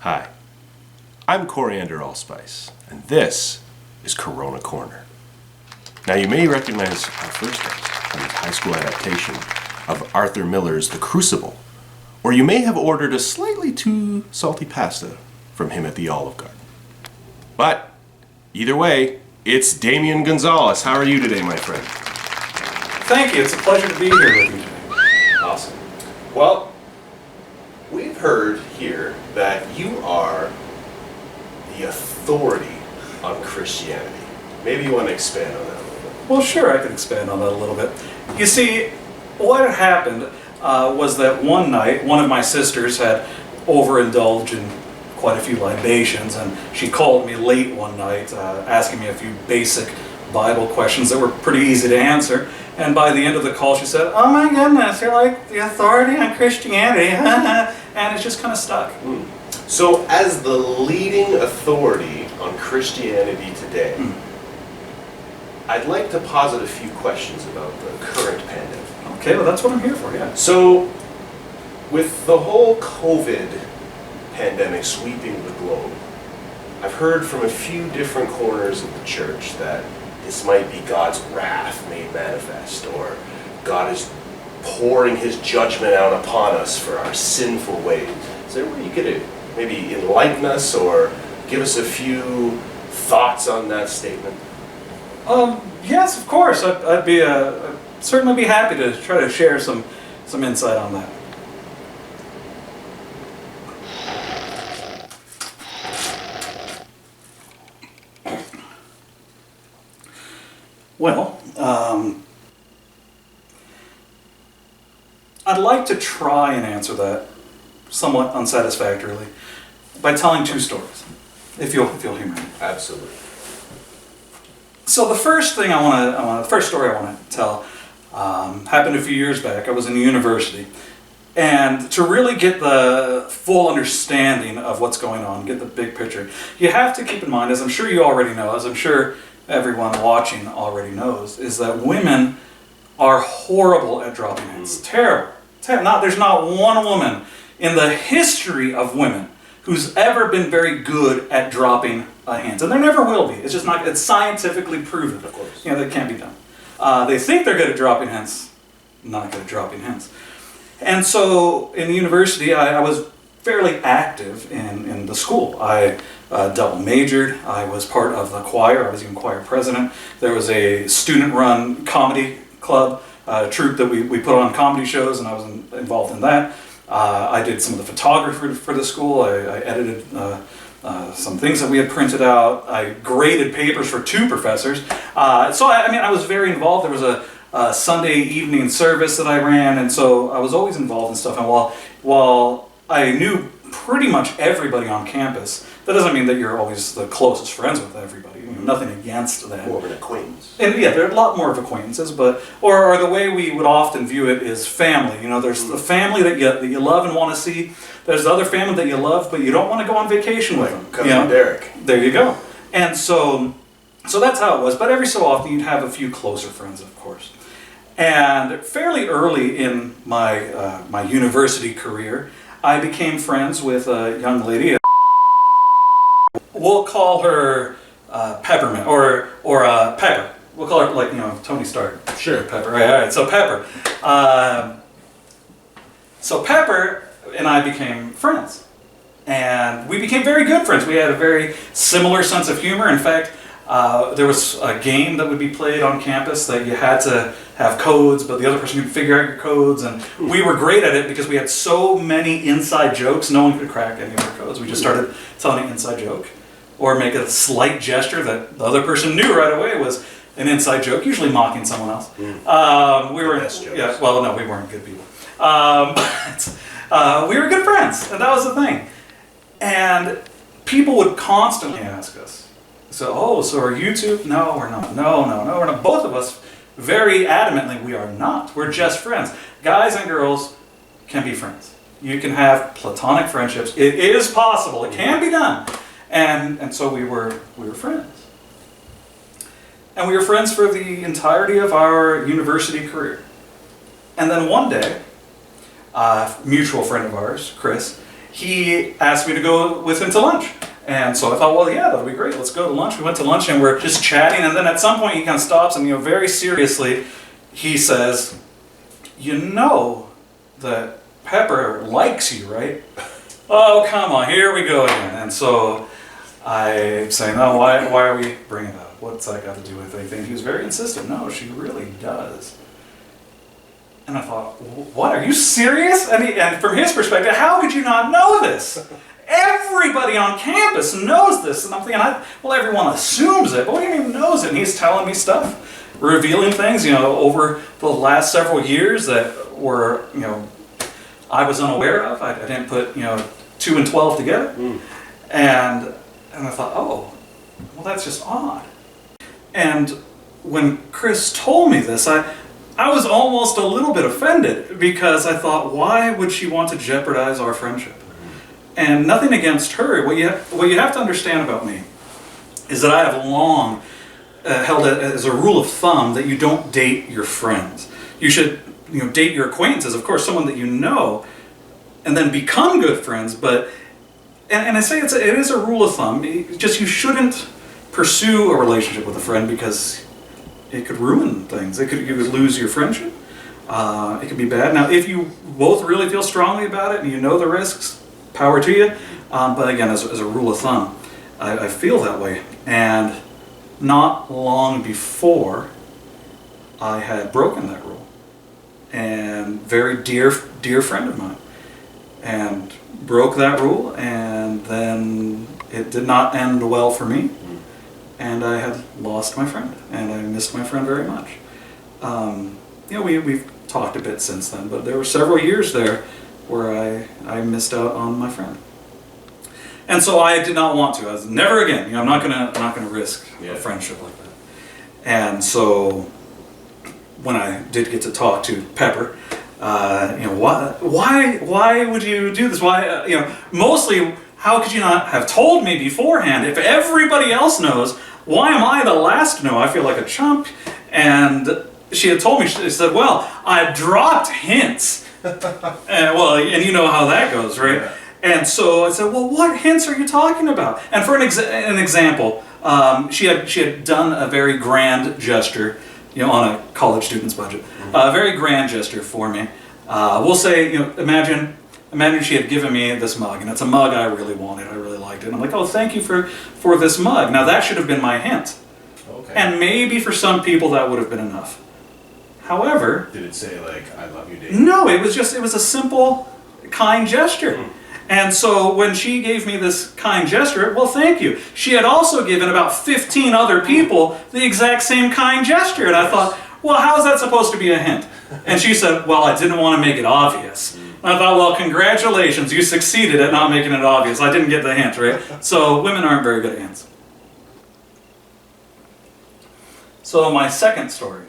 Hi, I'm Coriander Allspice, and this is Corona Corner. Now you may recognize our first guest from his high school adaptation of Arthur Miller's The Crucible, or you may have ordered a slightly too salty pasta from him at the Olive Garden. But either way, it's Damian Gonzalez. How are you today, my friend? Thank you. It's a pleasure to be here with you today. Awesome. Well, we've heard here that you are the authority on Christianity. Maybe you want to expand on that a little bit. Well, sure, I can expand on that a little bit. You see, what happened was that one night, one of my sisters had overindulged in quite a few libations, and she called me late one night asking me a few basic Bible questions that were pretty easy to answer. And by the end of the call, she said, "Oh my goodness, you're like the authority on Christianity." And it's just kind of stuck. So, as the leading authority on Christianity today, I'd like to posit a few questions about the current pandemic. Okay, well, that's what I'm here for, yeah. So, with the whole COVID pandemic sweeping the globe, I've heard from a few different corners of the church that this might be God's wrath made manifest, or God is pouring his judgment out upon us for our sinful ways. Is there a way you could maybe enlighten us or give us a few thoughts on that statement? Yes, of course. I'd certainly be happy to try to share some insight on that. Well, I'd like to try and answer that somewhat unsatisfactorily by telling two stories, if you'll hear me. Absolutely. So the first story I want to tell happened a few years back. I was in university, and to really get the full understanding of what's going on, get the big picture, you have to keep in mind, as I'm sure you already know, as I'm sure everyone watching already knows, is that women are horrible at dropping hints. Terrible. There's not one woman in the history of women who's ever been very good at dropping a hint. And there never will be. It's just not, it's scientifically proven. Of course. That can't be done. They think they're good at dropping hints, not good at dropping hints. And so in the university, I was fairly active in the school. I double majored. I was part of the choir. I was even choir president. There was a student-run comedy club, troupe that we put on comedy shows, and I was involved in that. I did some of the photography for the school. I edited some things that we had printed out. I graded papers for two professors. I was very involved. There was a Sunday evening service that I ran, and so I was always involved in stuff. And while I knew pretty much everybody on campus, that doesn't mean that you're always the closest friends with everybody. Nothing against that. More of an acquaintance. And yeah, there are a lot more of acquaintances, but or the way we would often view it is family. There's the family that you love and want to see. There's the other family that you love, but you don't want to go on vacation with them. Cousin Derek. There you go. And so that's how it was. But every so often you'd have a few closer friends, of course. And fairly early in my my university career, I became friends with a young lady. We'll call her Peppermint or Pepper. We'll call her Tony Stark. Sure. Pepper. All right. So Pepper. So Pepper and I became friends, and we became very good friends. We had a very similar sense of humor. In fact, there was a game that would be played on campus that you had to have codes, but the other person could figure out your codes, and we were great at it because we had so many inside jokes. No one could crack any of our codes. We just started telling an inside joke, or make a slight gesture that the other person knew right away was an inside joke, usually mocking someone else. We were, yeah, well, no, we weren't good people. We were good friends, and that was the thing. And people would constantly ask us, so are you two? No, we're not. No, we're not. Both of us, very adamantly, we are not. We're just friends. Guys and girls can be friends. You can have platonic friendships. It is possible. It can be done. And so we were friends. And we were friends for the entirety of our university career. And then one day, a mutual friend of ours, Chris, he asked me to go with him to lunch. And so I thought, well, yeah, that'll be great. Let's go to lunch. We went to lunch and we're just chatting. And then at some point he kind of stops and, very seriously, he says, you know that Pepper likes you, right? Oh, come on, here we go again. And so I say, no, why are we bringing it up? What's that got to do with anything? He was very insistent. No, she really does. And I thought, what, are you serious? And from his perspective, how could you not know this? Everybody on campus knows this. And I'm thinking, well, everyone assumes it, but what do you mean knows it? And he's telling me stuff, revealing things, over the last several years that were, I was unaware of. I didn't put, 2 and 12 together. And I thought, oh, well, that's just odd. And when Chris told me this, I was almost a little bit offended because I thought, why would she want to jeopardize our friendship? And nothing against her. What you have to understand about me is that I have long held it as a rule of thumb that you don't date your friends. You should date your acquaintances, of course, someone that you know, and then become good friends. But and I say it is a rule of thumb. Just you shouldn't pursue a relationship with a friend because it could ruin things. You could lose your friendship. It could be bad. Now, if you both really feel strongly about it and you know the risks, power to you. But again, as a rule of thumb, I feel that way. And not long before, I had broken that rule. And very dear friend of mine. And broke that rule, and then it did not end well for me. And I had lost my friend, and I missed my friend very much. We've talked a bit since then, but there were several years there where I missed out on my friend. And so I did not want to. I was never again. I'm not gonna risk a friendship like that. And so when I did get to talk to Pepper, why would you do this? Why, mostly, how could you not have told me beforehand? If everybody else knows, why am I the last to know? I feel like a chump. And she had told me, she said, well, I dropped hints. and you know how that goes, right? Yeah. And so I said, well, what hints are you talking about? And for an example, she had done a very grand gesture, on a college student's budget. A very grand gesture for me. We'll say, imagine she had given me this mug, and it's a mug I really wanted. I really liked it. And I'm like, oh, thank you for this mug. Now that should have been my hint. Okay. And maybe for some people that would have been enough. However, did it say like I love you, Dave? No, it was a simple, kind gesture. And so when she gave me this kind gesture, well, thank you. She had also given about 15 other people the exact same kind gesture. And I thought, well, how is that supposed to be a hint? And she said, well, I didn't want to make it obvious. And I thought, well, congratulations, you succeeded at not making it obvious. I didn't get the hint, right? So women aren't very good at hints. So my second story.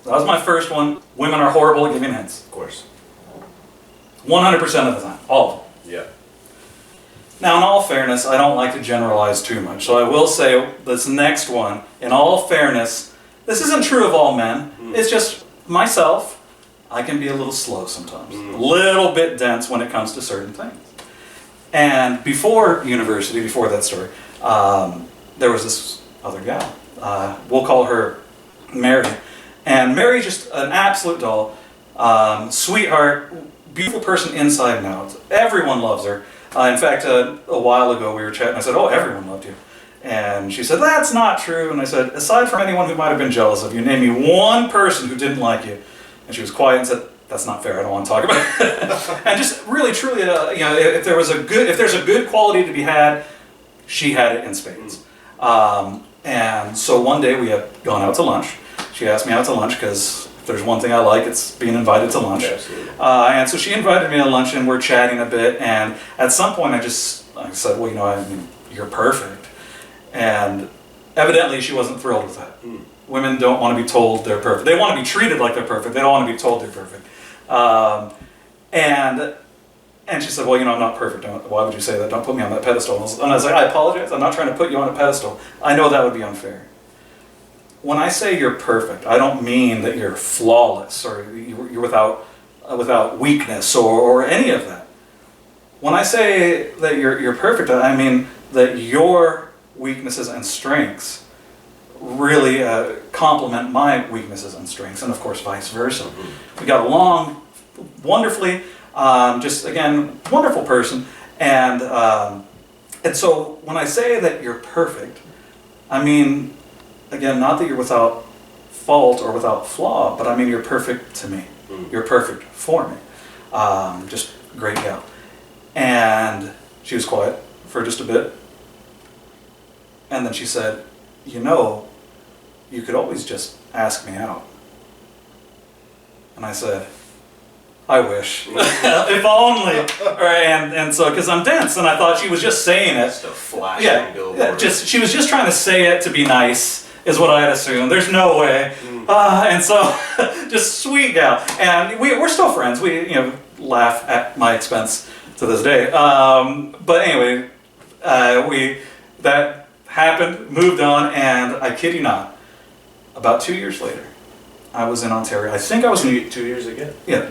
That was my first one. Women are horrible at giving hints. Of course. 100% of the time. All of them. Yeah. Now, in all fairness, I don't like to generalize too much. So I will say this next one, in all fairness, this isn't true of all men. It's just myself. I can be a little slow sometimes. A little bit dense when it comes to certain things. And before university, before that story, there was this other gal. We'll call her Mary. And Mary's just an absolute doll. Sweetheart. Beautiful person inside and out. Everyone loves her. In fact, a while ago we were chatting. I said, oh, everyone loved you. And she said, that's not true. And I said, aside from anyone who might have been jealous of you, name me one person who didn't like you. And she was quiet and said, that's not fair. I don't want to talk about it. And just really, truly, if there's a good quality to be had, she had it in spades. And so one day we had gone out to lunch. She asked me out to lunch because if there's one thing I like, it's being invited to lunch. And so she invited me to lunch, and we're chatting a bit. And at some point, I said, well, you're perfect. And evidently, she wasn't thrilled with that. Women don't want to be told they're perfect. They want to be treated like they're perfect. They don't want to be told they're perfect. And she said, well, I'm not perfect. Why would you say that? Don't put me on that pedestal. And I was like, I apologize. I'm not trying to put you on a pedestal. I know that would be unfair. When I say you're perfect, I don't mean that you're flawless or you're without weakness or any of that. when I say that you're perfect, I mean that your weaknesses and strengths really complement my weaknesses and strengths, and of course vice versa. We got along wonderfully. Just again, wonderful person, and so when I say that you're perfect, I mean, again, not that you're without fault or without flaw, but I mean you're perfect to me. You're perfect for me. Just great gal. And she was quiet for just a bit, and then she said, you know, you could always just ask me out. And I said, I wish. If only. Right, and so, because I'm dense, and I thought she was just saying it. Just a flashing billboard. She was just trying to say it to be nice, is what I had assumed. There's no way. And so, just sweet gal. And we're still friends. We laugh at my expense to this day. But anyway, that happened, moved on, and I kid you not, about 2 years later, I was in Ontario. I think I was in 2 years again. Yeah,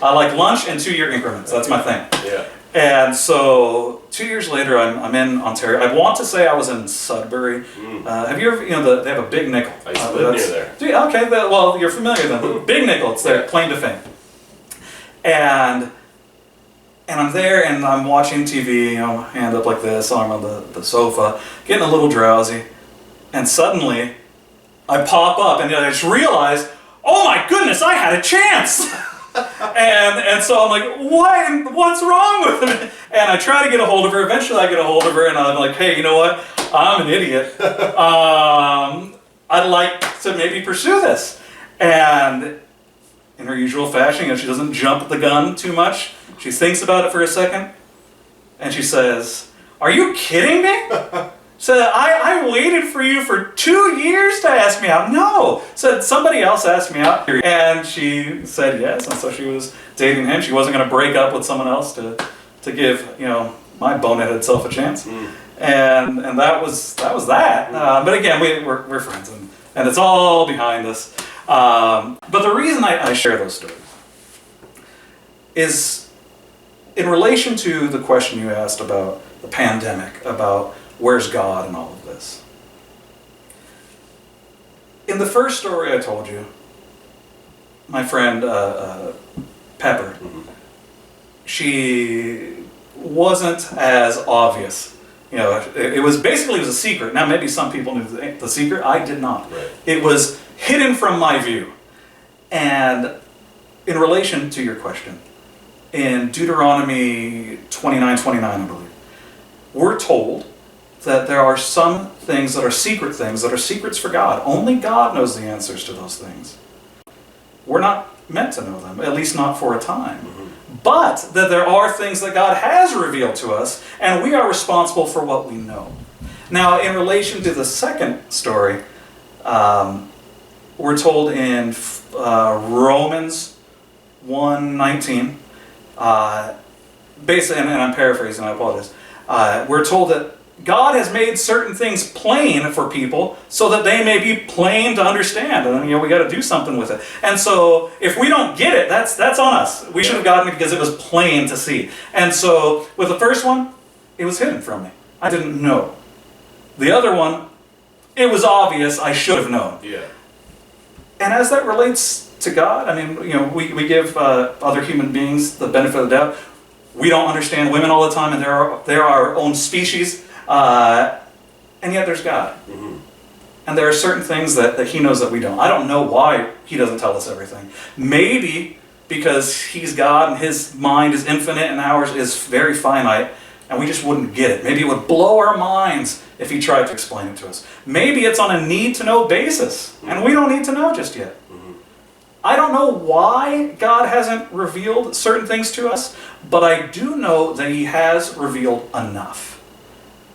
I like lunch and 2 year increments. That's my thing. Yeah. And so 2 years later, I'm in Ontario. I want to say I was in Sudbury. Have you ever, they have a Big Nickel. I used to live near there. Okay, well, you're familiar then. Big Nickel, it's their claim to fame. And I'm there and I'm watching TV, hand up like this, arm on the sofa, getting a little drowsy. And suddenly, I pop up and I just realize, oh my goodness, I had a chance! and so I'm like, what's wrong with me? And I try to get a hold of her. Eventually I get a hold of her and I'm like, hey, you know what? I'm an idiot. I'd like to maybe pursue this. And in her usual fashion, she doesn't jump at the gun too much. She thinks about it for a second. And she says, are you kidding me? Said, I waited for you for 2 years to ask me out. No. Said, somebody else asked me out. And she said yes, and so she was dating him. She wasn't going to break up with someone else to give, my boneheaded self a chance. And that was that. But again, we're friends, and it's all behind us. But the reason I share those stories is in relation to the question you asked about the pandemic, about where's God in all of this? In the first story I told you, my friend Pepper, she wasn't as obvious. It was a secret. Now maybe some people knew the secret. I did not. Right. It was hidden from my view. And in relation to your question, in Deuteronomy 29:29, I believe, we're told that there are some things that are secrets for God. Only God knows the answers to those things. We're not meant to know them, at least not for a time. But that there are things that God has revealed to us, and we are responsible for what we know. Now, in relation to the second story, we're told in Romans 1:19, basically, and I'm paraphrasing, I apologize, we're told that God has made certain things plain for people so that they may be plain to understand. And then, we got to do something with it. And so if we don't get it, that's on us. We should have gotten it because it was plain to see. And so with the first one, it was hidden from me. I didn't know. The other one, it was obvious I should have known. Yeah. And as that relates to God, we give other human beings the benefit of the doubt. We don't understand women all the time, and they're our own species. And yet there's God. And there are certain things that he knows that we don't. I don't know why he doesn't tell us everything. Maybe because he's God and his mind is infinite and ours is very finite, and we just wouldn't get it. Maybe it would blow our minds if he tried to explain it to us. Maybe it's on a need-to-know basis, and we don't need to know just yet. I don't know why God hasn't revealed certain things to us, but I do know that he has revealed enough.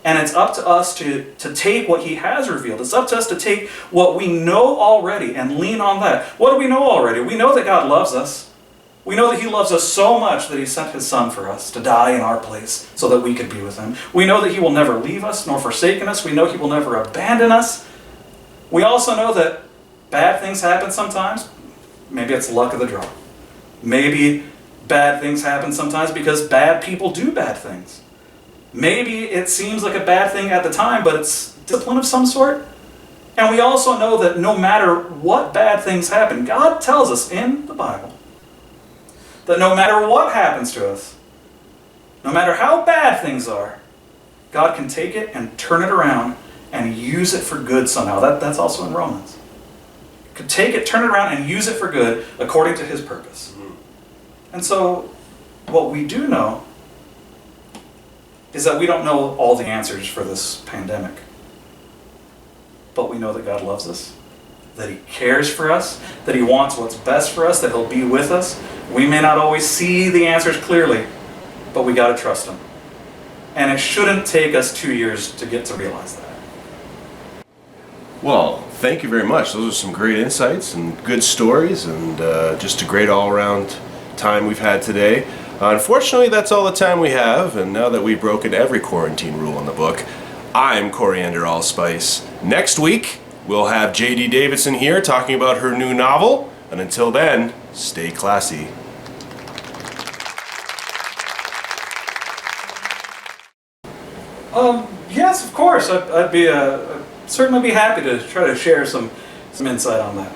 And it's up to us to take what he has revealed. It's up to us to take what we know already and lean on that. What do we know already? We know that God loves us. We know that he loves us so much that he sent his son for us to die in our place so that we could be with him. We know that he will never leave us nor forsake us. We know he will never abandon us. We also know that bad things happen sometimes. Maybe it's luck of the draw. Maybe bad things happen sometimes because bad people do bad things. Maybe it seems like a bad thing at the time, but it's discipline of some sort. And we also know that no matter what bad things happen, God tells us in the Bible that no matter what happens to us, no matter how bad things are, God can take it and turn it around and use it for good somehow. That's also in Romans. Could take it, turn it around, and use it for good according to His purpose. And so, what we do know is that we don't know all the answers for this pandemic. But we know that God loves us, that He cares for us, that He wants what's best for us, that He'll be with us. We may not always see the answers clearly, but we got to trust Him. And it shouldn't take us 2 years to get to realize that. Well, thank you very much. Those are some great insights and good stories, and just a great all-around time we've had today. Unfortunately, that's all the time we have, and now that we've broken every quarantine rule in the book, I'm Coriander Allspice. Next week, we'll have J.D. Davidson here talking about her new novel, and until then, stay classy. Yes, of course. I'd certainly be happy to try to share some insight on that.